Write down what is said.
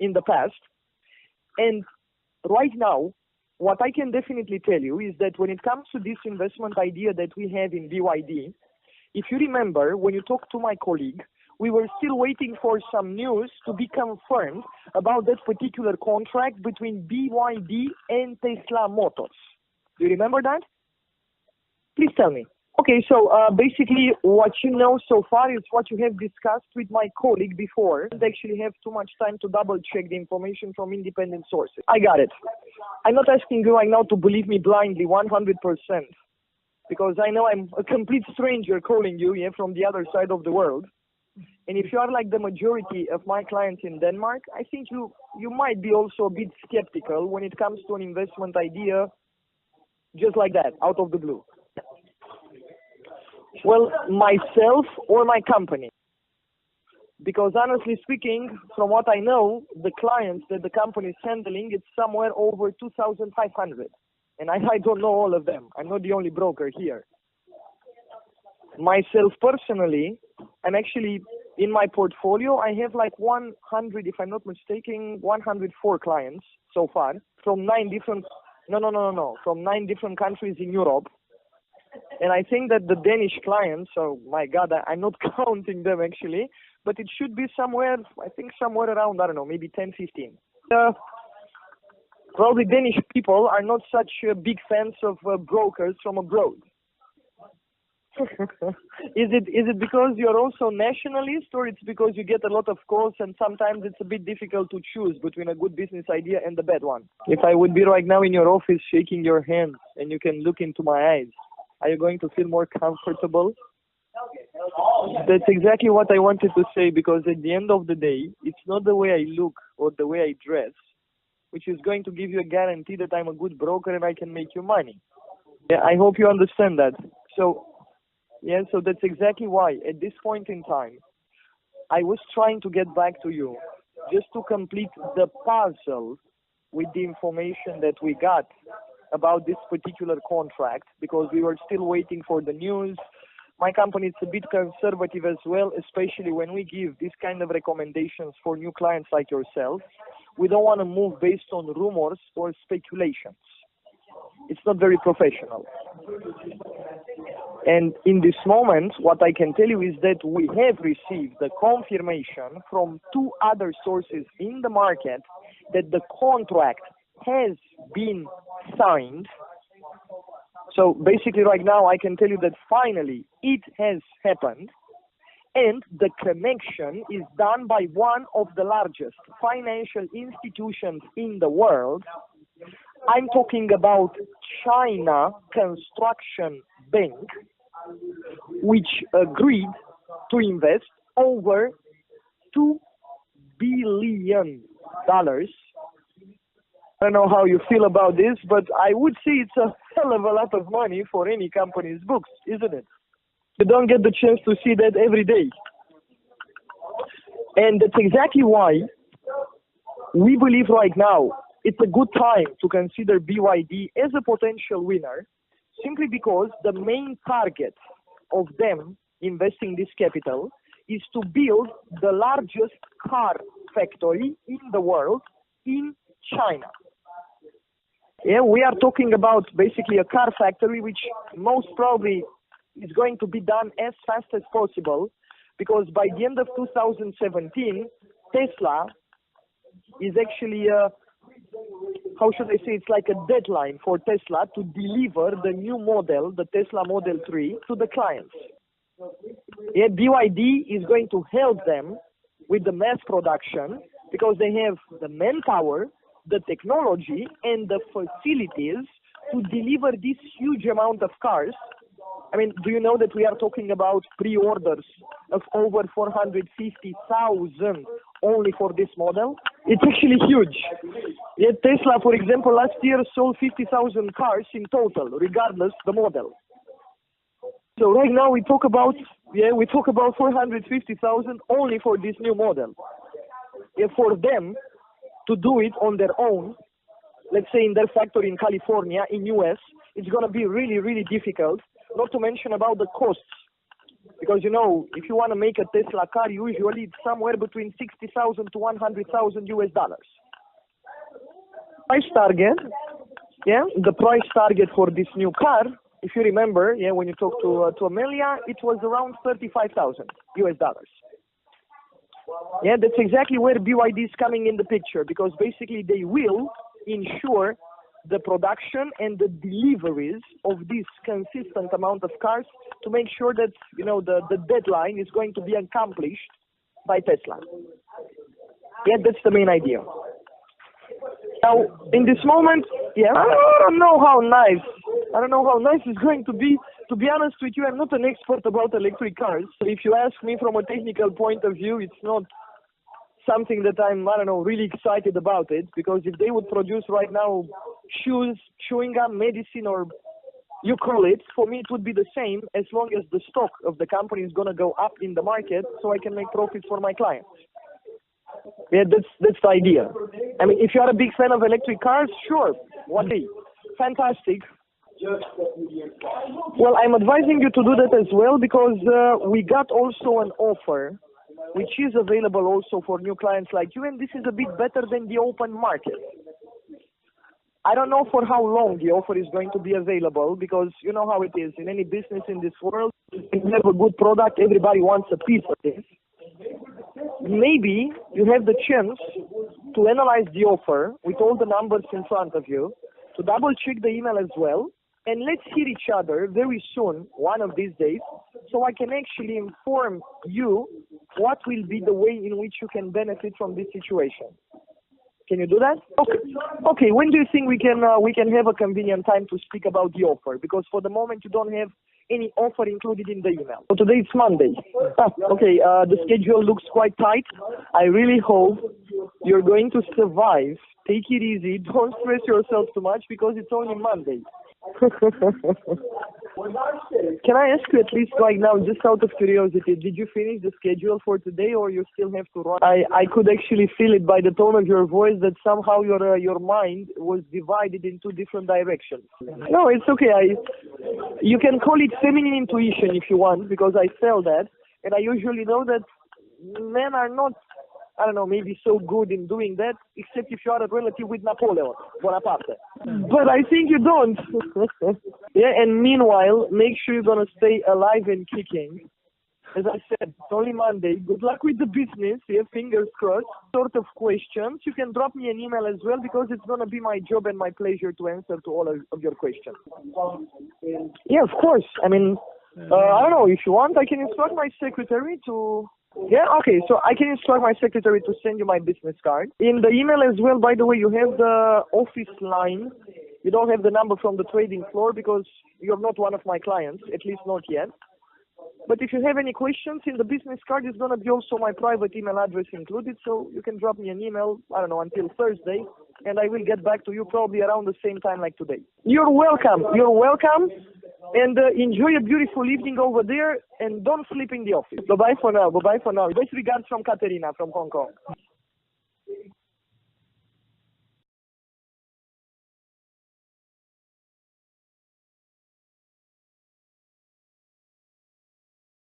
in the past. And right now, what I can definitely tell you is that when it comes to this investment idea that we have in BYD, if you remember, when you talked to my colleague, we were still waiting for some news to be confirmed about that particular contract between BYD and Tesla Motors. Do you remember that? Please tell me. Okay, so basically what you know so far is what you have discussed with my colleague before. I don't actually have too much time to double check the information from independent sources. I got it. I'm not asking you right now to believe me blindly 100%, because I know I'm a complete stranger calling you from the other side of the world. And if you are like the majority of my clients in Denmark, I think you might be also a bit skeptical when it comes to an investment idea just like that, out of the blue. Well, myself or my company. Because honestly speaking, from what I know, the clients that the company is handling, it's somewhere over 2,500. And I don't know all of them. I'm not the only broker here. Myself personally, I'm actually, in my portfolio, I have like 100, if I'm not mistaken, 104 clients so far from 9 different, from 9 different countries in Europe. And I think that the Danish clients, oh my God, I'm not counting them actually, but it should be somewhere, I think somewhere around, I don't know, maybe 10, 15. Probably Danish people are not such big fans of brokers from abroad. Is it because you're also nationalist, or it's because you get a lot of calls and sometimes it's a bit difficult to choose between a good business idea and the bad one? If I would be right now in your office shaking your hand and you can look into my eyes, are you going to feel more comfortable? That's exactly what I wanted to say, because at the end of the day, it's not the way I look or the way I dress which is going to give you a guarantee that I'm a good broker and I can make you money. Yeah, I hope you understand that. So that's exactly why at this point in time, I was trying to get back to you just to complete the puzzle with the information that we got about this particular contract, because we were still waiting for the news. My company is a bit conservative as well, especially when we give this kind of recommendations for new clients like yourself. We don't want to move based on rumors or speculations. It's not very professional. And in this moment, what I can tell you is that we have received the confirmation from 2 other sources in the market that the contract has been signed. So basically right now I can tell you that finally it has happened, and the connection is done by one of the largest financial institutions in the world. I'm talking about China Construction Bank, which agreed to invest over $2 billion. I don't know how you feel about this, but I would say it's a hell of a lot of money for any company's books, isn't it? You don't get the chance to see that every day. And that's exactly why we believe right now it's a good time to consider BYD as a potential winner, simply because the main target of them investing this capital is to build the largest car factory in the world in China. Yeah, we are talking about basically a car factory which most probably is going to be done as fast as possible, because by the end of 2017, Tesla is actually, how should I say, it's like a deadline for Tesla to deliver the new model, the Tesla Model 3, to the clients. Yeah, BYD is going to help them with the mass production because they have the manpower, the technology, and the facilities to deliver this huge amount of cars. I mean, do you know that we are talking about pre-orders of over 450,000 only for this model? It's actually huge. Yet Tesla, for example, last year sold 50,000 cars in total, regardless the model. So right now we talk about 450,000 only for this new model. If for them to do it on their own, let's say in their factory in California, in US, it's going to be really, really difficult, not to mention about the costs. Because, you know, if you want to make a Tesla car, usually it's somewhere between 60,000 to 100,000 US dollars. Price target, yeah, the price target for this new car, if you remember, yeah, when you talked to Amelia, it was around 35,000 US dollars. Yeah, that's exactly where BYD is coming in the picture, because basically they will ensure the production and the deliveries of this consistent amount of cars to make sure that, you know, the deadline is going to be accomplished by Tesla. Yeah, that's the main idea. Now, in this moment, yeah, I don't know how nice it's going to be. To be honest with you, I'm not an expert about electric cars. So if you ask me from a technical point of view, it's not something that I'm, really excited about it, because if they would produce right now shoes, chewing gum, medicine, or you call it, for me it would be the same, as long as the stock of the company is going to go up in the market so I can make profits for my clients. Yeah, that's the idea. I mean, if you are a big fan of electric cars, sure, one day, fantastic. Well, I'm advising you to do that as well, because we got also an offer which is available also for new clients like you, and this is a bit better than the open market. I don't know for how long the offer is going to be available, because you know how it is in any business in this world. If you have a good product, everybody wants a piece of this. Maybe you have the chance to analyze the offer with all the numbers in front of you, to double check the email as well, and let's hear each other very soon, one of these days, so I can actually inform you what will be the way in which you can benefit from this situation. Can you do that? Okay. When do you think we can have a convenient time to speak about the offer? Because for the moment you don't have any offer included in the email. So today it's Monday. Okay, the schedule looks quite tight. I really hope you're going to survive. Take it easy. Don't stress yourself too much, because it's only Monday. Can I ask you at least right now, just out of curiosity, did you finish the schedule for today, or you still have to run? I could actually feel it by the tone of your voice that somehow your mind was divided in two different directions. No, it's okay. You can call it feminine intuition if you want, because I felt that, and I usually know that men are not, maybe so good in doing that, except if you are a relative with Napoleon Bonaparte. But I think you don't. Yeah, and meanwhile, make sure you're going to stay alive and kicking. As I said, it's only Monday. Good luck with the business. Yeah, fingers crossed. Sort of questions, you can drop me an email as well, because it's going to be my job and my pleasure to answer to all of your questions. Yeah, of course. I mean, I don't know. If you want, I can instruct my secretary to... Yeah, okay, so I can instruct my secretary to send you my business card. In the email as well, by the way, you have the office line. You don't have the number from the trading floor, because you're not one of my clients, at least not yet. But if you have any questions, in the business card is going to be also my private email address included, so you can drop me an email, until Thursday, and I will get back to you probably around the same time like today. You're welcome. And enjoy a beautiful evening over there, and don't sleep in the office. Bye-bye for now. Best regards from Katerina from Hong Kong.